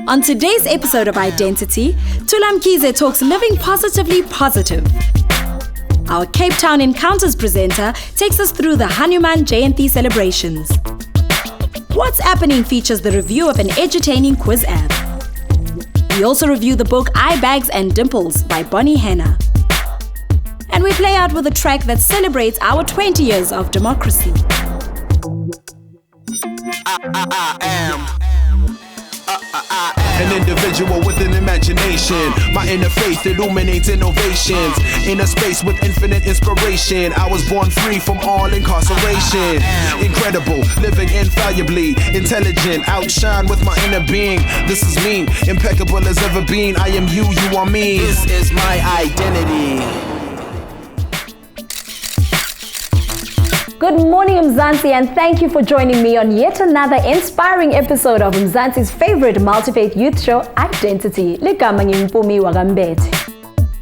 On today's episode of Identity, Thula Mkhize talks living positively positive. Our Cape Town Encounters presenter takes us through the Hanuman Jayanti celebrations. What's Appening features the review of an edutaining quiz app. We also review the book Eyebags Dimples by Bonnie Henna. And we play out with a track that celebrates our 20 years of democracy. I am an individual with an imagination. My inner faith illuminates innovations. In a space with infinite inspiration, I was born free from all incarceration. Incredible, living infallibly, intelligent, outshine with my inner being. This is me, impeccable as ever been. I am you, you are me. This is my identity. Good morning, Mzansi, and thank you for joining me on yet another inspiring episode of Mzansi's favorite multi-faith youth show, Identity.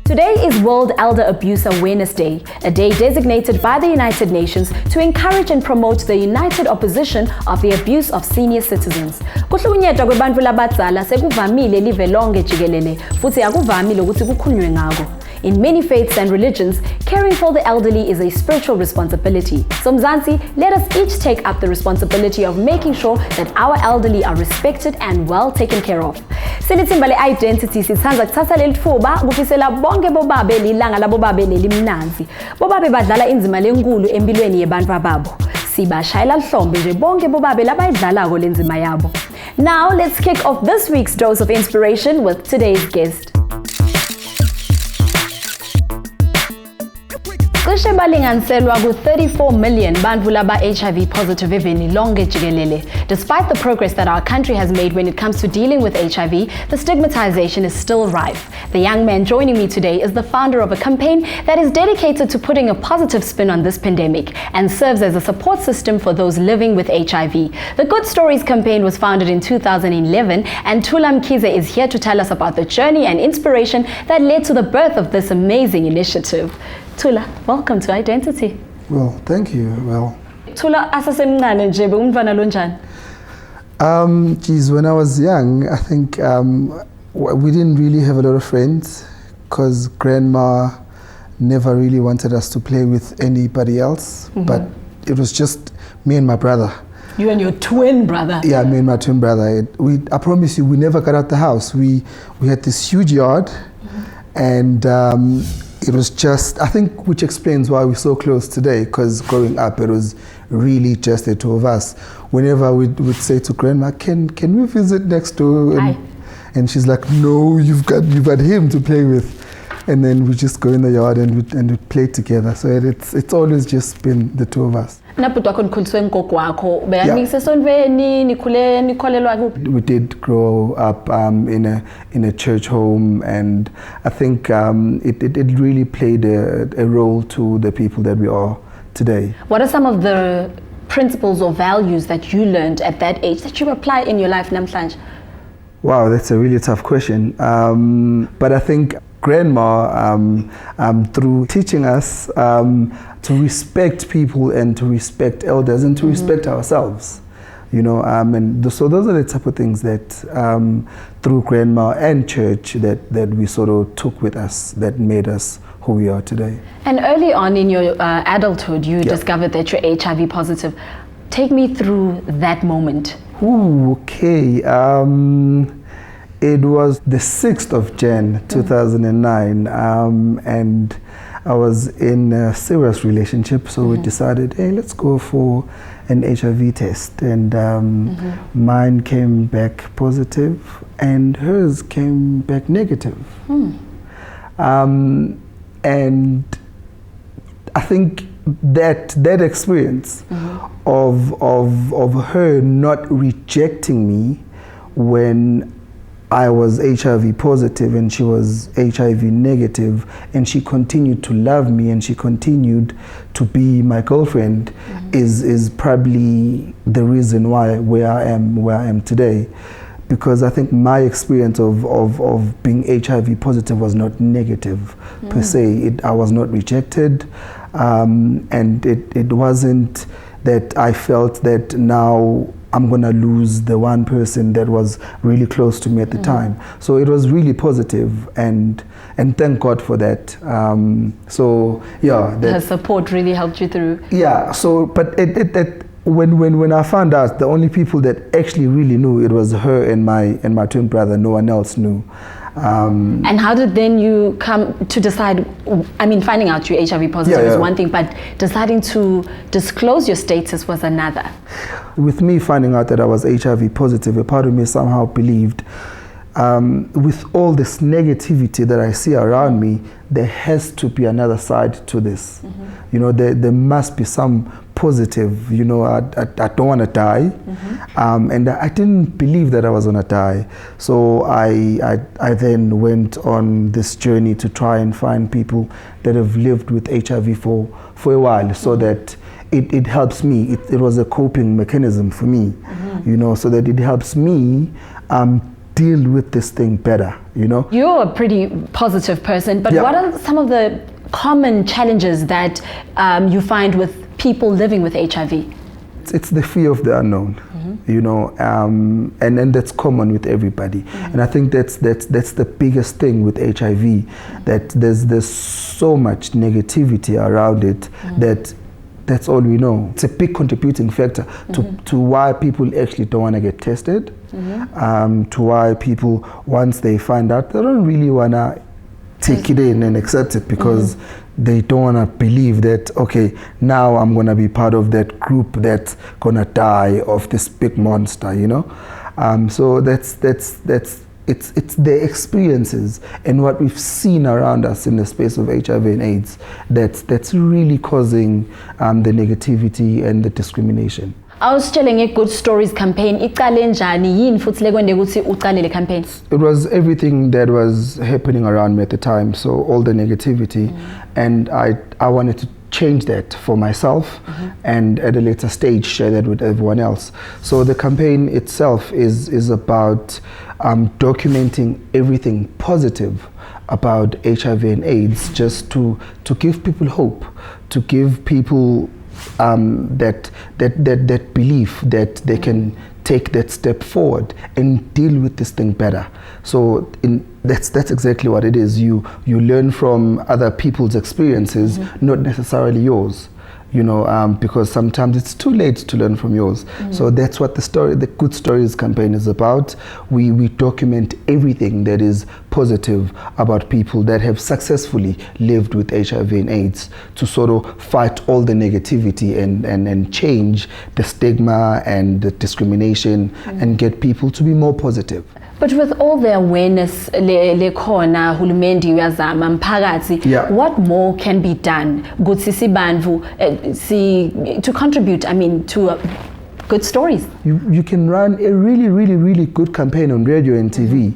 Today is World Elder Abuse Awareness Day, a day designated by the United Nations to encourage and promote the united opposition of the abuse of senior citizens. Kuhlukunyetwa kwebantu labadzala sekuvamile live lonke jikelele, futhi akuvamile ukuthi kukhulunywe ngako. In many faiths and religions, caring for the elderly is a spiritual responsibility. So Mzansi, let us each take up the responsibility of making sure that our elderly are respected and well taken care of. Silithimba le-Identity sithanda kuthatha leli thuba kufisela bonke bobabe lilanga labobabe nelimnanzi. Bobabe badlala inzima lenkulu empilweni yebantu ababo. Sibashayela mhlombe nje bonke bobabe labayidlalako lenzima yabo. Now let's kick off this week's dose of inspiration with today's guest. Cishe balinganiselwa ku-34 million bantu laba HIV positive eveni lonke jikelele. Despite the progress that our country has made when it comes to dealing with HIV, the stigmatization is still rife. The young man joining me today is the founder of a campaign that is dedicated to putting a positive spin on this pandemic and serves as a support system for those living with HIV. The Good Stories campaign was founded in 2011, and Thula Mkhize is here to tell us about the journey and inspiration that led to the birth of this amazing initiative. Thula, welcome to Identity. Well, thank you. Well, Thula, asasemncane nje umntwana lo njani? Geez, when I was young, I think we didn't really have a lot of friends because grandma never really wanted us to play with anybody else. Mm-hmm. But it was just me and my brother. You and your twin brother? Yeah, me and my twin brother. I promise you, we never got out the house. We had this huge yard, mm-hmm. and it was just, I think, which explains why we're so close today, because growing up, it was really just the two of us. Whenever we'd say to grandma, can we visit next door? And she's like, no, you've got him to play with. And then we just go in the yard and we play together. So it's always just been the two of us. Yeah. We did grow up in a church home, and I think it really played a role to the people that we are today. What are some of the principles or values that you learned at that age that you apply in your life namhlanje? Wow, that's a really tough question. But I think grandma, through teaching us to respect people and to respect elders and to mm-hmm. respect ourselves, so those are the type of things that through grandma and church that we sort of took with us, that made us who we are today. And early on in your adulthood, you discovered that you're HIV positive. Take me through that moment. Ooh, okay. It was the 6th of January 2009, and I was in a serious relationship, so we decided, hey, let's go for an HIV test. And mine came back positive, and hers came back negative. And I think that experience of her not rejecting me when I was HIV positive and she was HIV negative, and she continued to love me and she continued to be my girlfriend, is probably the reason why where I am today. Because I think my experience of being HIV positive was not negative per se. I was not rejected, and it wasn't that I felt that now I'm gonna lose the one person that was really close to me at the time. So it was really positive, and thank God for that. So yeah, Her support really helped you through. Yeah. So, but when I found out, the only people that actually really knew, it was her and my twin brother. No one else knew. And how did then you come to decide? I mean, finding out you're HIV positive is one thing, but deciding to disclose your status was another. With me finding out that I was HIV positive, a part of me somehow believed, with all this negativity that I see around me, there has to be another side to this. You know, there must be some positive. You know, I don't want to die, and I didn't believe that I was going to die. So I then went on this journey to try and find people that have lived with HIV for a while, so that it helps me. It was a coping mechanism for me, you know, so that it helps me deal with this thing better, you know. You're a pretty positive person, but what are some of the common challenges that you find with people living with HIV? It's the fear of the unknown, you know, and that's common with everybody. And I think that's the biggest thing with HIV, that there's so much negativity around it, that's all we know. It's a big contributing factor to why people actually don't want to get tested, to why people, once they find out, they don't really want to take it in and accept it, because they don't want to believe that, okay, now I'm going to be part of that group that's going to die of this big monster, you know. So it's the experiences and what we've seen around us in the space of HIV and AIDS that's really causing the negativity and the discrimination. I was telling a Good Stories campaign. It was everything that was happening around me at the time, so all the negativity, and I wanted to change that for myself, and at a later stage share that with everyone else. So the campaign itself is about documenting everything positive about HIV and AIDS, just to give people hope, to give people that belief that they can take that step forward and deal with this thing better. So that's exactly what it is. You learn from other people's experiences, not necessarily yours. You know, because sometimes it's too late to learn from yours. So that's what the Good Stories campaign is about. We document everything that is positive about people that have successfully lived with HIV and AIDS, to sort of fight all the negativity and change the stigma and the discrimination and get people to be more positive. But with all the awareness, what more can be done to contribute, to good stories? You can run a really, really, really good campaign on radio and TV,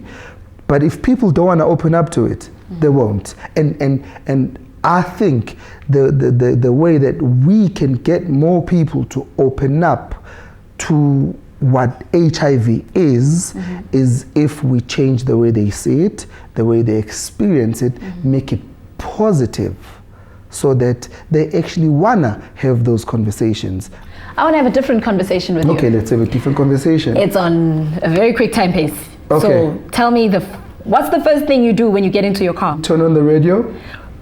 but if people don't want to open up to it, they won't. And I think the way that we can get more people to open up to what HIV is if we change the way they see it, the way they experience it, make it positive, so that they actually wanna have those conversations. I want to have a different conversation with you. Okay, let's have a different conversation. It's on a very quick time pace. Okay. So tell me, what's the first thing you do when you get into your car? Turn on the radio.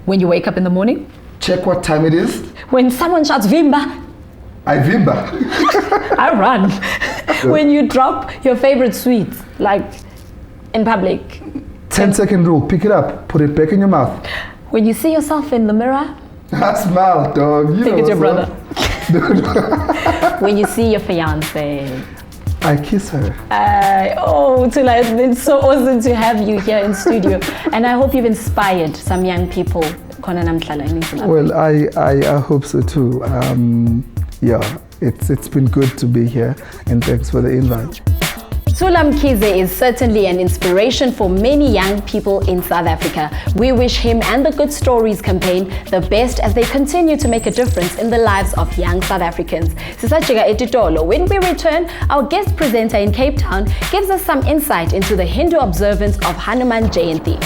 When you wake up in the morning? Check what time it is. When someone shouts Vimba? I Vimba. I run. When you drop your favorite sweets, like in public. 10-second rule, pick it up, put it back in your mouth. When you see yourself in the mirror. I smile, dog. You think it's your brother. When you see your fiance. I kiss her. Thula, it's been so awesome to have you here in studio. And I hope you've inspired some young people. Well, I hope so too. Yeah, it's been good to be here, and thanks for the invite. Thula Mkhize is certainly an inspiration for many young people in South Africa. We wish him and the Good Stories campaign the best as they continue to make a difference in the lives of young South Africans. When we return, our guest presenter in Cape Town gives us some insight into the Hindu observance of Hanuman Jayanti.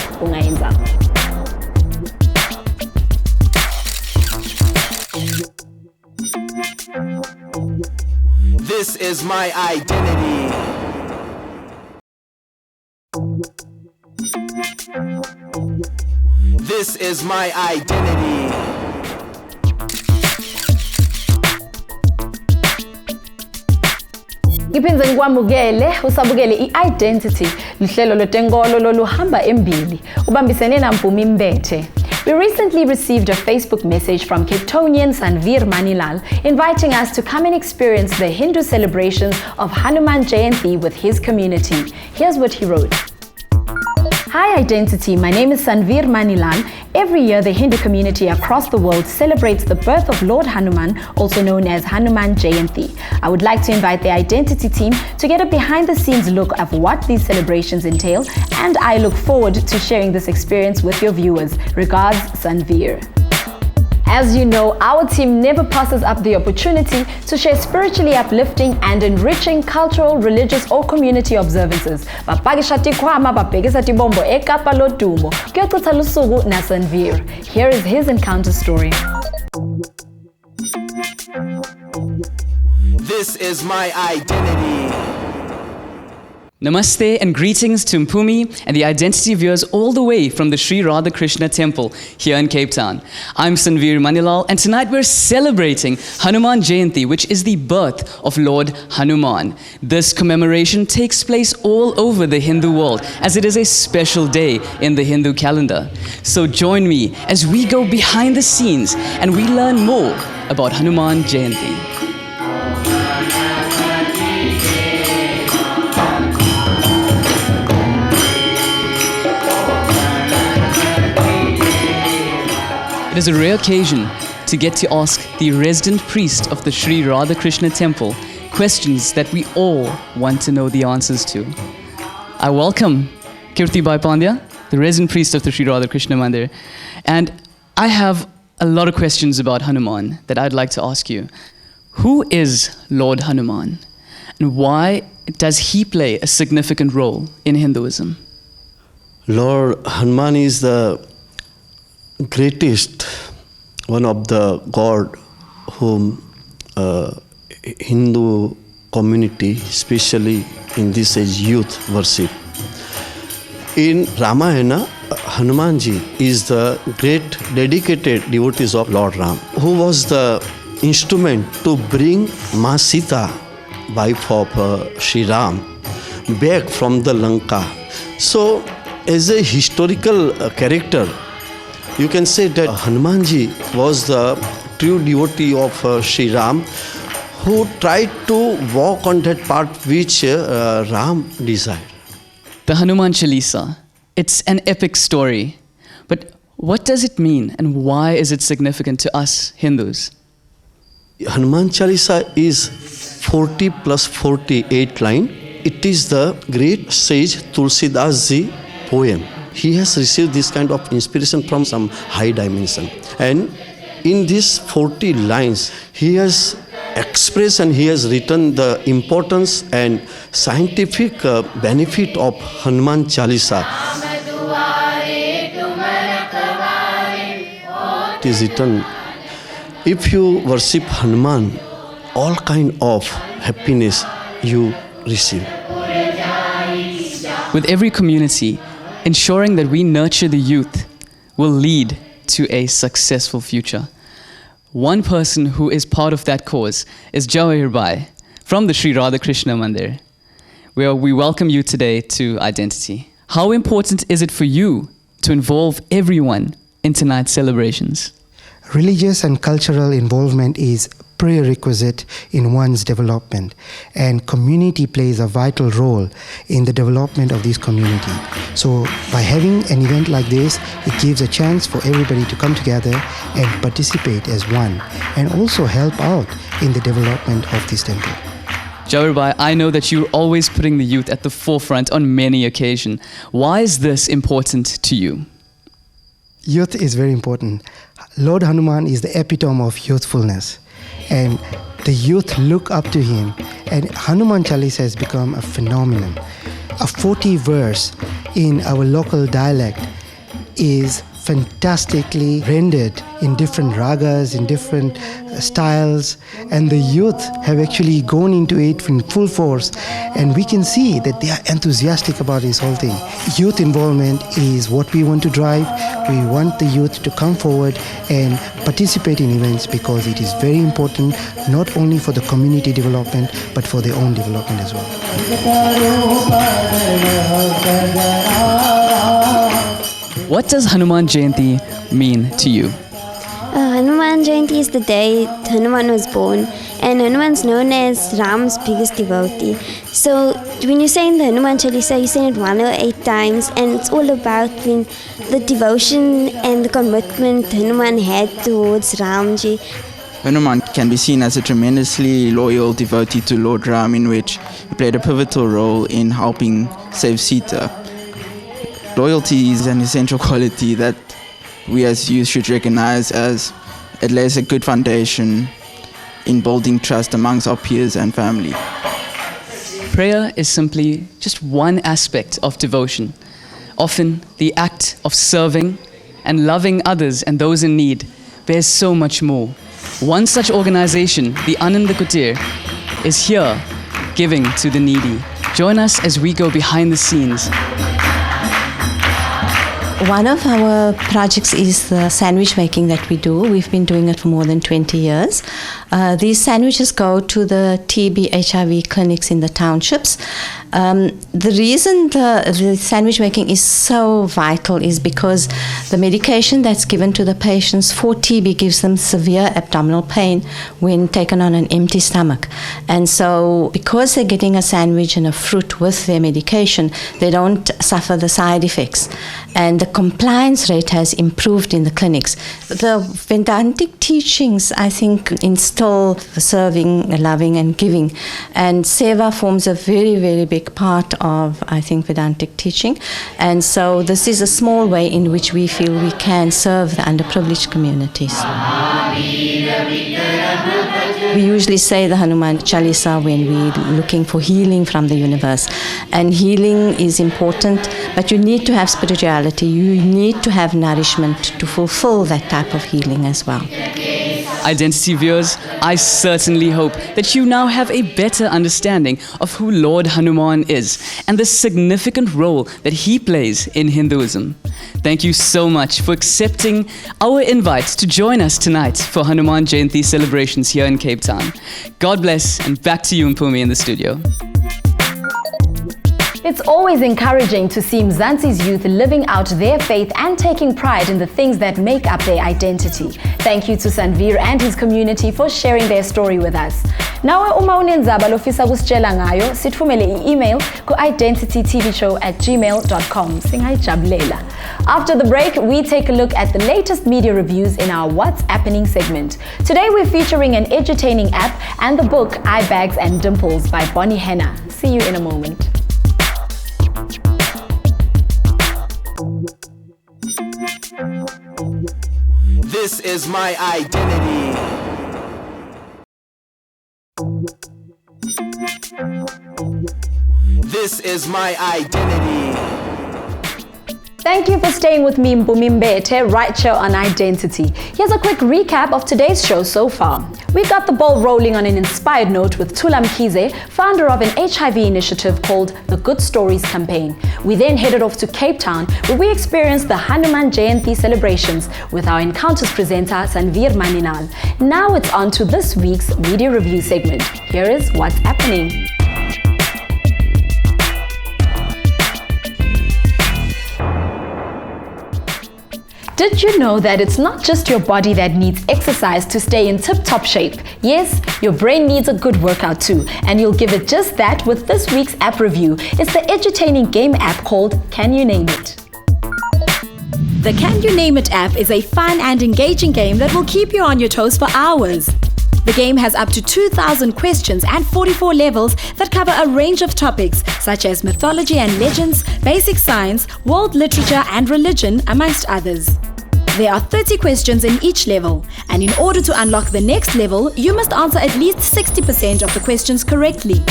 This is my identity. This is my identity. Ngiphinze ngikwamukele usabukele i-Identity, lihlelo lotenkolo loluhamba embili ubambisene naMpumi Mbethe. We recently received a Facebook message from Capetonian Sanveer Manilal inviting us to come and experience the Hindu celebrations of Hanuman Jayanti with his community. Here's what he wrote. Hi Identity, my name is Sanveer Manilal. Every year the Hindu community across the world celebrates the birth of Lord Hanuman, also known as Hanuman Jayanti. I would like to invite the Identity team to get a behind-the-scenes look of what these celebrations entail, and I look forward to sharing this experience with your viewers. Regards, Sanveer. As you know, our team never passes up the opportunity to share spiritually uplifting and enriching cultural, religious or community observances. Here is his encounter story. This is my identity. Namaste and greetings to Mpumi and the Identity viewers all the way from the Sri Radhakrishna Temple here in Cape Town. I'm Sanveer Manilal, and tonight we're celebrating Hanuman Jayanti, which is the birth of Lord Hanuman. This commemoration takes place all over the Hindu world, as it is a special day in the Hindu calendar. So join me as we go behind the scenes and we learn more about Hanuman Jayanti. It is a rare occasion to get to ask the resident priest of the Sri Radhakrishna Temple questions that we all want to know the answers to. I welcome Kirti Bhai Pandya, the resident priest of the Sri Radhakrishna Mandir, and I have a lot of questions about Hanuman that I'd like to ask you. Who is Lord Hanuman, and why does he play a significant role in Hinduism? Lord Hanuman is the greatest one of the god whom Hindu community, especially in this age, youth worship. In Ramayana, Hanumanji is the great dedicated devotees of Lord Ram, who was the instrument to bring Ma Sita, wife of Sri Ram, back from the Lanka. So, as a historical character, you can say that Hanumanji was the true devotee of Sri Ram, who tried to walk on that path which Ram desired. The Hanuman Chalisa, it's an epic story. But what does it mean and why is it significant to us Hindus? Hanuman Chalisa is 40 plus 48 line. It is the great sage Tulsidas ji poem. He has received this kind of inspiration from some high dimension. And in these 40 lines, he has expressed and he has written the importance and scientific benefit of Hanuman Chalisa. It is written, if you worship Hanuman, all kind of happiness you receive. With every community, ensuring that we nurture the youth will lead to a successful future. One person who is part of that cause is Jawahir Bhai from the Sri Radhakrishna Mandir, where we welcome you today to Identity. How important is it for you to involve everyone in tonight's celebrations? Religious and cultural involvement is prerequisite in one's development, and community plays a vital role in the development of this community. So by having an event like this, it gives a chance for everybody to come together and participate as one, and also help out in the development of this temple. Jawahir Bhai, I know that you're always putting the youth at the forefront on many occasions. Why is this important to you? Youth is very important. Lord Hanuman is the epitome of youthfulness, and the youth look up to him, and Hanuman Chalisa has become a phenomenon. A 40 verse in our local dialect is fantastically rendered in different ragas, in different styles, and the youth have actually gone into it in full force, and we can see that they are enthusiastic about this whole thing. Youth involvement is what we want to drive. We want the youth to come forward and participate in events because it is very important, not only for the community development, but for their own development as well. What does Hanuman Jayanti mean to you? Hanuman Jayanti is the day Hanuman was born, and Hanuman's known as Ram's biggest devotee. So when you say in the Hanuman Chalisa, you say it 108 times, and it's all about the devotion and the commitment Hanuman had towards Ramji. Hanuman can be seen as a tremendously loyal devotee to Lord Ram, in which he played a pivotal role in helping save Sita. Loyalty is an essential quality that we as youth should recognize, as it lays a good foundation in building trust amongst our peers and family. Prayer is simply just one aspect of devotion. Often the act of serving and loving others and those in need bears so much more. One such organization, the Anand Kutir, is here giving to the needy. Join us as we go behind the scenes. One of our projects is the sandwich making that we do. We've been doing it for more than 20 years. These sandwiches go to the TB HIV clinics in the townships. The reason the sandwich making is so vital is because the medication that's given to the patients for TB gives them severe abdominal pain when taken on an empty stomach. And so because they're getting a sandwich and a fruit with their medication, they don't suffer the side effects. And the compliance rate has improved in the clinics. The Vedantic teachings, I think, instill serving, loving and giving. And seva forms a very, very big part of, I think, Vedantic teaching. And so this is a small way in which we feel we can serve the underprivileged communities. We usually say the Hanuman Chalisa when we're looking for healing from the universe. And healing is important, but you need to have spirituality. You need to have nourishment to fulfill that type of healing as well. Identity viewers, I certainly hope that you now have a better understanding of who Lord Hanuman is and the significant role that he plays in Hinduism. Thank you so much for accepting our invite to join us tonight for Hanuman Jayanti celebrations here in Cape Town. God bless, and back to you, Mpumi, in the studio. It's always encouraging to see Mzansi's youth living out their faith and taking pride in the things that make up their identity. Thank you to Sanveer and his community for sharing their story with us. Nawe uma unenzaba lofisa kusitshela ngayo, sithumele i-email ku identitytvshow@gmail.com. Singayijabulela. After the break, we take a look at the latest media reviews in our What's Appening segment. Today we're featuring an edutaining app and the book Eyebags Dimples by Bonnie Henna. See you in a moment. This is my identity. This is my identity. Thank you for staying with me, Mpumi Mbete, right here on Identity. Here's a quick recap of today's show so far. We got the ball rolling on an inspired note with Thula Mkhize, founder of an HIV initiative called the Good Stories Campaign. We then headed off to Cape Town, where we experienced the Hanuman Jayanti celebrations with our Encounters presenter, Sanveer Maninal. Now it's on to this week's media review segment. Here is What's Appening. Did you know that it's not just your body that needs exercise to stay in tip-top shape? Yes, your brain needs a good workout too, and you'll give it just that with this week's app review. It's the edutaining game app called Can You Name It? The Can You Name It app is a fun and engaging game that will keep you on your toes for hours. The game has up to 2,000 questions and 44 levels that cover a range of topics such as mythology and legends, basic science, world literature and religion, amongst others. There are 30 questions in each level, and in order to unlock the next level, you must answer at least 60% of the questions correctly.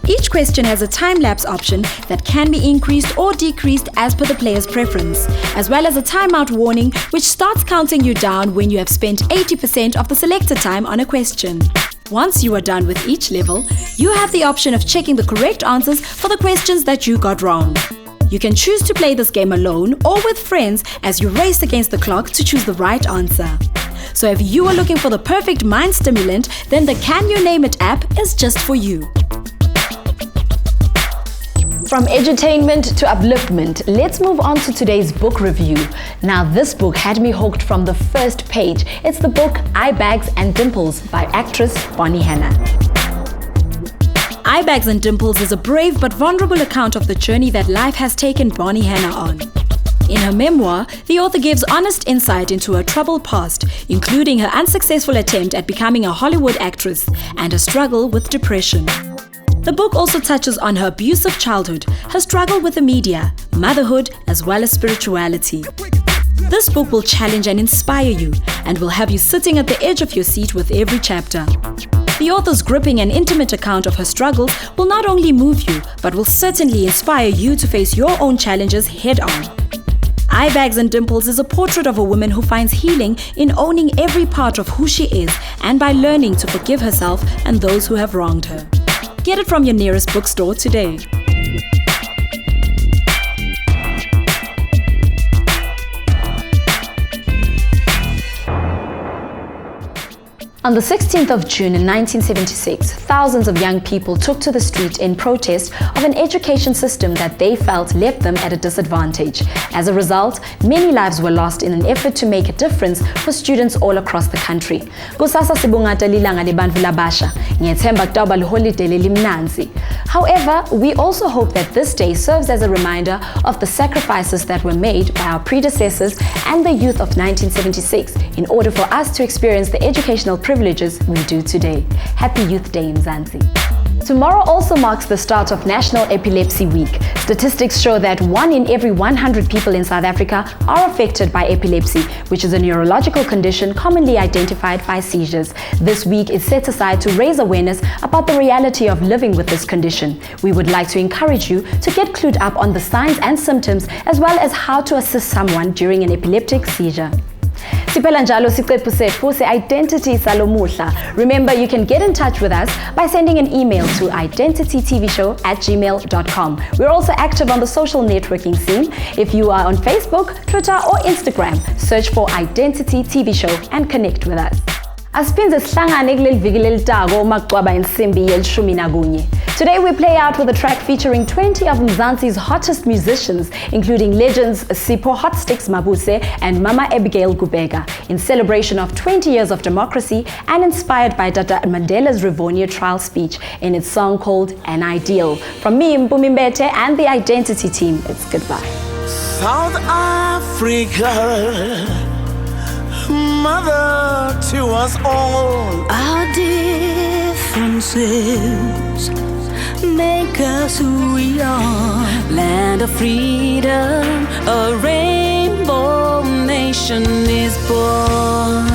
Each question has a time-lapse option that can be increased or decreased as per the player's preference, as well as a timeout warning which starts counting you down when you have spent 80% of the selected time on a question. Once you are done with each level, you have the option of checking the correct answers for the questions that you got wrong. You can choose to play this game alone or with friends as you race against the clock to choose the right answer. So if you are looking for the perfect mind stimulant, then the Can You Name It app is just for you. From edutainment to upliftment, let's move on to today's book review. Now, this book had me hooked from the first page. It's the book Eyebags Dimples by actress Bonnie Henna. Eyebags Dimples is a brave but vulnerable account of the journey that life has taken Bonnie Henna on. In her memoir, the author gives honest insight into her troubled past, including her unsuccessful attempt at becoming a Hollywood actress and her struggle with depression. The book also touches on her abusive childhood, her struggle with the media, motherhood, as well as spirituality. This book will challenge and inspire you and will have you sitting at the edge of your seat with every chapter. The author's gripping and intimate account of her struggle will not only move you, but will certainly inspire you to face your own challenges head-on. Eyebags Dimples is a portrait of a woman who finds healing in owning every part of who she is and by learning to forgive herself and those who have wronged her. Get it from your nearest bookstore today. On the 16th of June in 1976, thousands of young people took to the street in protest of an education system that they felt left them at a disadvantage. As a result, many lives were lost in an effort to make a difference for students all across the country. Kusasa sibungata lilanga libandvu labasha, ngiyethemba kutawuba liholide lelimnanzi. However, we also hope that this day serves as a reminder of the sacrifices that were made by our predecessors and the youth of 1976 in order for us to experience the educational privileges we do today. Happy Youth Day, Mzansi. Tomorrow also marks the start of National Epilepsy Week. Statistics show that 1 in every 100 people in South Africa are affected by epilepsy, which is a neurological condition commonly identified by seizures. This week is set aside to raise awareness about the reality of living with this condition. We would like to encourage you to get clued up on the signs and symptoms as well as how to assist someone during an epileptic seizure. Siphela njalo siqephu sethu se-Identity salomuhla. Remember, you can get in touch with us by sending an email to identitytvshow@gmail.com. We're also active on the social networking scene. If you are on Facebook, Twitter or Instagram, search for Identity TV Show and connect with us. Asiphinze sihlangane kuleli viki lelitako uma kucwaba insimbi yelishumi nakunye. Today we play out with a track featuring 20 of Mzansi's hottest musicians, including legends Sipho Hotsticks Mabuse and Mama Abigail Gubega, in celebration of 20 years of democracy and inspired by Tata Mandela's Rivonia trial speech in its song called An Ideal. From me, Mpumi Mbete, and the Identity team, it's goodbye. South Africa, mother to us all. Our differences make us who we are. Land of freedom, a rainbow nation is born.